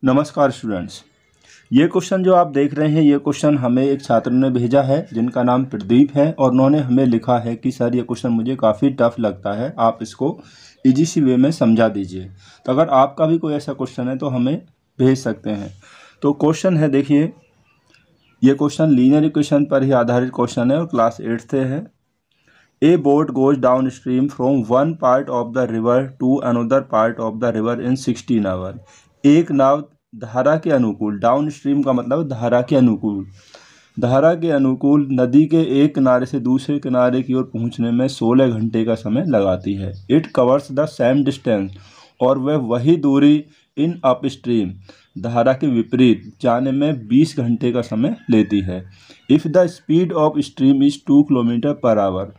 नमस्कार स्टूडेंट्स। ये क्वेश्चन जो आप देख रहे हैं, ये क्वेश्चन हमें एक छात्र ने भेजा है जिनका नाम प्रदीप है, और उन्होंने हमें लिखा है कि सर ये क्वेश्चन मुझे काफ़ी टफ लगता है, आप इसको इजी सी वे में समझा दीजिए। तो अगर आपका भी कोई ऐसा क्वेश्चन है तो हमें भेज सकते हैं। तो क्वेश्चन है, देखिए, ये क्वेश्चन लीनियर इक्वेशन पर ही आधारित क्वेश्चन है और क्लास 8 से है। A boat goes downstream from one part of the river to another part of the river in 16 hour. एक नाव धारा के अनुकूल, डाउन स्ट्रीम का मतलब धारा के अनुकूल, धारा के अनुकूल नदी के एक किनारे से दूसरे किनारे की ओर पहुंचने में 16 घंटे का समय लगाती है। It covers the same distance, और वह वही दूरी इन अपस्ट्रीम, धारा के विपरीत जाने में 20 घंटे का समय लेती है। If the speed of stream is 2 kilometre per our,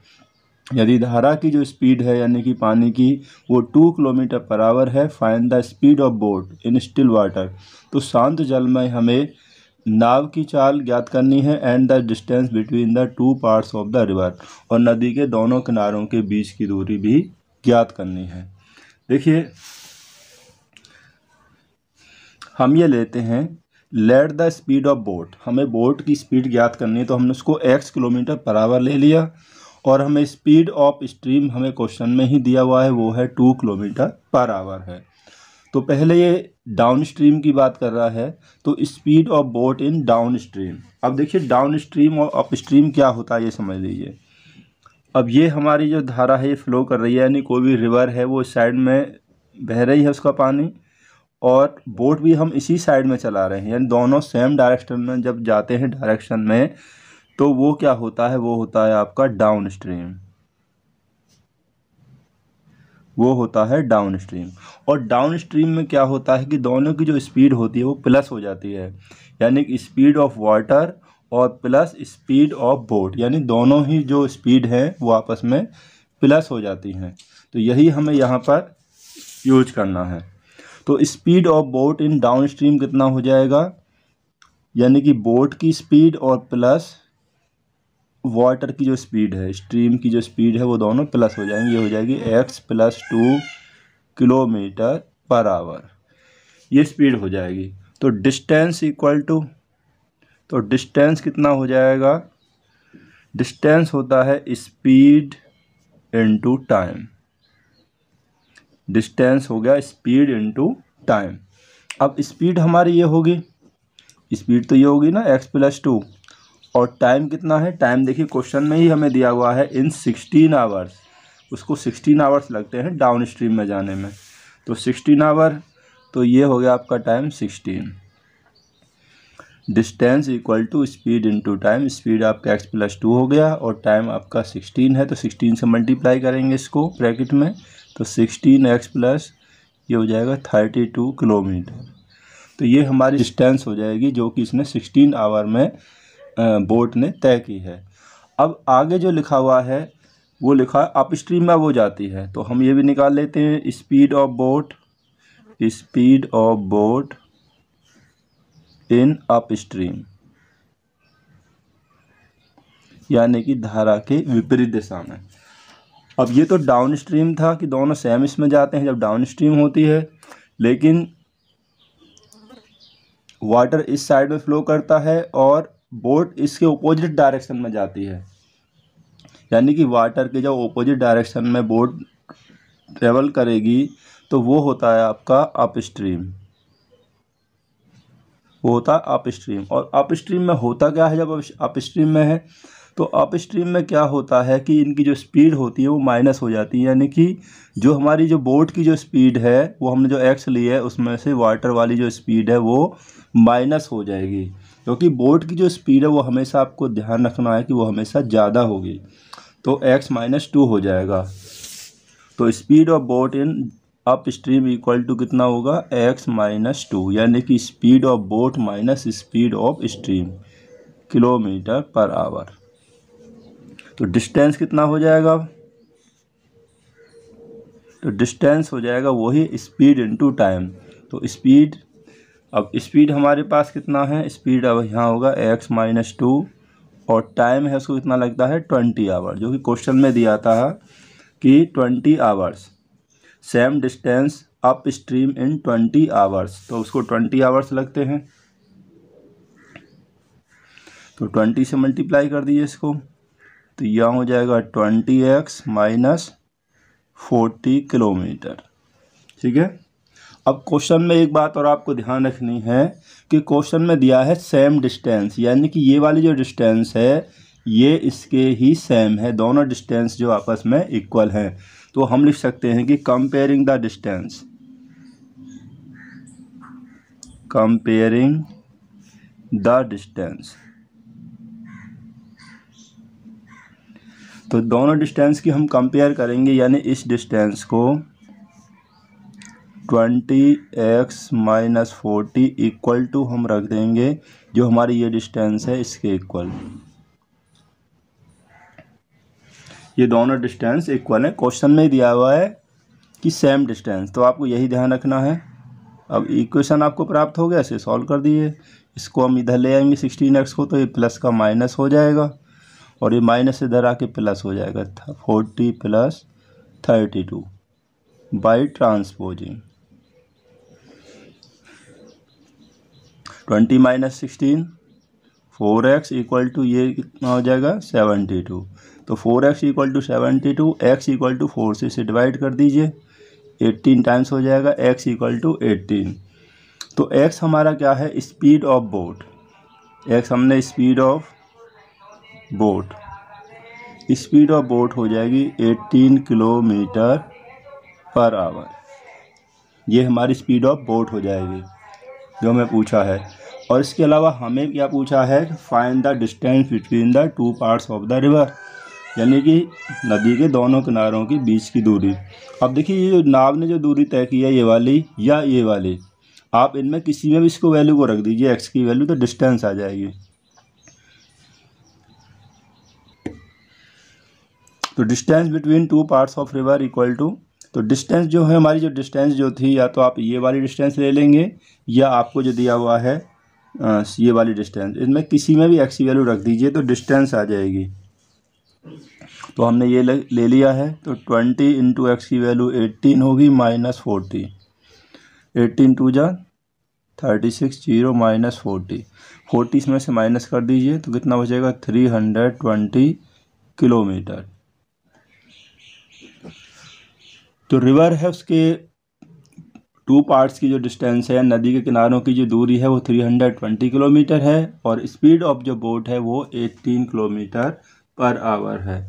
यदि धारा की जो स्पीड है यानी कि पानी की वो 2 किलोमीटर पर आवर है, find the speed of boat in still water. तो शांत जल में हमें नाव की चाल ज्ञात करनी है, and the distance between the two parts of the river, और नदी के दोनों किनारों के बीच की दूरी भी ज्ञात करनी है। देखिए, हम ये लेते हैं let the speed of boat, हमें बोट की स्पीड ज्ञात करनी है, तो हमने उसको x किलोमीटर पर आवर ले लिया, और हमें स्पीड ऑफ स्ट्रीम हमें क्वेश्चन में ही दिया हुआ है, वो है 2 किलोमीटर पर आवर है। तो पहले ये डाउन स्ट्रीम की बात कर रहा है, तो speed of boat in down stream. अब देखिए, डाउन स्ट्रीम और अप स्ट्रीम क्या होता है ये समझ लीजिए। अब ये हमारी जो धारा है ये फ्लो कर रही है, यानी कोई भी रिवर है वो इस साइड में बह रही है उसका पानी, और बोट भी हम इसी साइड में चला रहे हैं, यानी दोनों सेम डायरेक्शन में जब जाते हैं डायरेक्शन में, तो वो क्या होता है, वो होता है आपका डाउन स्ट्रीम, वो होता है डाउन स्ट्रीम। और डाउन स्ट्रीम में क्या होता है कि दोनों की जो स्पीड होती है वो प्लस हो जाती है, यानी कि स्पीड ऑफ वाटर और प्लस स्पीड ऑफ बोट, यानी दोनों ही जो स्पीड है वो आपस में प्लस हो जाती हैं। तो यही हमें यहाँ पर यूज करना है। तो speed of boat in down stream कितना हो जाएगा, यानी कि बोट की स्पीड और प्लस वाटर की जो स्पीड है, स्ट्रीम की जो स्पीड है, वो दोनों प्लस हो जाएंगे। ये हो जाएगी x + 2 किलोमीटर पर आवर, ये स्पीड हो जाएगी। तो डिस्टेंस इक्वल टू, तो डिस्टेंस कितना हो जाएगा, डिस्टेंस होता है स्पीड इनटू टाइम, डिस्टेंस हो गया स्पीड इनटू टाइम। अब स्पीड हमारी ये होगी, स्पीड तो ये होगी ना x + 2, और टाइम कितना है, टाइम देखिए क्वेश्चन में ही हमें दिया हुआ है इन 16 आवर्स, उसको 16 आवर्स लगते हैं डाउन स्ट्रीम में जाने में, तो 16 आवर, तो ये हो गया आपका time 16। Distance equal to speed into time, speed आपका x + 2 हो गया और टाइम आपका 16 है, तो 16 से मल्टीप्लाई करेंगे इसको ब्रैकेट में, तो 16x प्लस ये हो जाएगा 32 किलोमीटर। तो ये हमारी डिस्टेंस हो जाएगी जो कि इसने 16 आवर में बोट ने तय की है। अब आगे जो लिखा हुआ है वो लिखा अप स्ट्रीम में वो जाती है, तो हम ये भी निकाल लेते हैं, speed of boat, speed of boat in up stream, यानी कि धारा के विपरीत दिशा में। अब ये तो डाउन स्ट्रीम था कि दोनों सेम इसमें जाते हैं जब डाउन स्ट्रीम होती है, लेकिन वाटर इस साइड में फ्लो करता है और बोट इसके ऑपोजिट डायरेक्शन में जाती है, यानी कि वाटर के जब ऑपोजिट डायरेक्शन में बोट ट्रेवल करेगी तो वो होता है आपका अप स्ट्रीम, वो होता है अप स्ट्रीम। और अप स्ट्रीम में होता क्या है, जब अप स्ट्रीम में है तो अप स्ट्रीम में क्या होता है कि इनकी जो स्पीड होती है वो माइनस हो जाती है, यानी कि जो हमारी जो बोट की जो स्पीड है वो हमने जो x ली है उसमें से वाटर वाली जो स्पीड है वो माइनस हो जाएगी, क्योंकि बोट की जो स्पीड है वो हमेशा आपको ध्यान रखना है कि वो हमेशा ज़्यादा होगी, तो x - 2 हो जाएगा। तो speed of boat in upstream equal to कितना होगा, x - 2, यानी कि speed of boat minus speed of stream kilometre per hour. तो डिस्टेंस कितना हो जाएगा, तो डिस्टेंस हो जाएगा वही स्पीड इनटू टाइम। तो स्पीड, अब स्पीड हमारे पास कितना है, स्पीड अब यहाँ होगा x - 2, और टाइम है उसको कितना लगता है 20 आवर, जो कि क्वेश्चन में दिया था कि 20 hours. Same distance up stream in 20 hours, तो उसको 20 आवर्स लगते हैं, तो 20 से मल्टीप्लाई कर दीजिए इसको, तो यहाँ हो जाएगा 20x माइनस 40 किलोमीटर। ठीक है। अब क्वेश्चन में एक बात और आपको ध्यान रखनी है कि क्वेश्चन में दिया है सेम डिस्टेंस, यानी कि ये वाली जो डिस्टेंस है ये इसके ही सेम है, दोनों डिस्टेंस जो आपस में इक्वल हैं। तो हम लिख सकते हैं कि comparing the distance, comparing the distance, तो दोनों डिस्टेंस की हम कंपेयर करेंगे, यानी इस डिस्टेंस को 20x माइनस 40 इक्वल टू हम रख देंगे जो हमारी ये डिस्टेंस है इसके इक्वल। ये दोनों डिस्टेंस इक्वल है, क्वेश्चन में दिया हुआ है कि सेम डिस्टेंस, तो आपको यही ध्यान रखना है। अब इक्वेशन आपको प्राप्त हो गया, इसे सॉल्व कर दिए, इसको हम इधर ले आएंगे 16x को, तो ये प्लस का माइनस हो जाएगा और ये माइनस इधर आके प्लस हो जाएगा, 40 plus 32 by transposing 20 minus 16 4x equal to ये कितना हो जाएगा 72, तो 4x equal to 72, x equal to 4 से इसे डिवाइड कर दीजिए, 18 टाइम्स हो जाएगा x इक्वल टू 18। तो x हमारा क्या है, स्पीड ऑफ बोट, x हमने speed of boat, speed of boat हो जाएगी 18 किलोमीटर पर आवर, ये हमारी स्पीड ऑफ बोट हो जाएगी जो हमें पूछा है। और इसके अलावा हमें क्या पूछा है, find the distance between the two parts of the river, यानी कि नदी के दोनों किनारों के बीच की दूरी। अब देखिए ये जो नाव ने जो दूरी तय की है ये वाली या ये वाली, आप इनमें किसी में भी इसको वैल्यू को रख दीजिए x की वैल्यू, तो डिस्टेंस आ जाएगी। तो distance between two parts of river equal to, तो डिस्टेंस जो है हमारी, जो डिस्टेंस जो थी, या तो आप ये वाली डिस्टेंस ले लेंगे या आपको जो दिया हुआ है ये वाली डिस्टेंस, इनमें किसी में भी x की वैल्यू रख दीजिए तो डिस्टेंस आ जाएगी। तो हमने ये ले लिया है, तो 20 इंटू एक्स की वैल्यू 18 होगी माइनस 40, 18 टू जा 36 0 माइनस 40 इसमें से माइनस कर दीजिए तो कितना बचेगा 320 किलोमीटर। तो रिवर है उसके टू पार्ट्स की जो डिस्टेंस है, नदी के किनारों की जो दूरी है वो 320 किलोमीटर है और स्पीड ऑफ जो बोट है वो 18 किलोमीटर पर आवर है।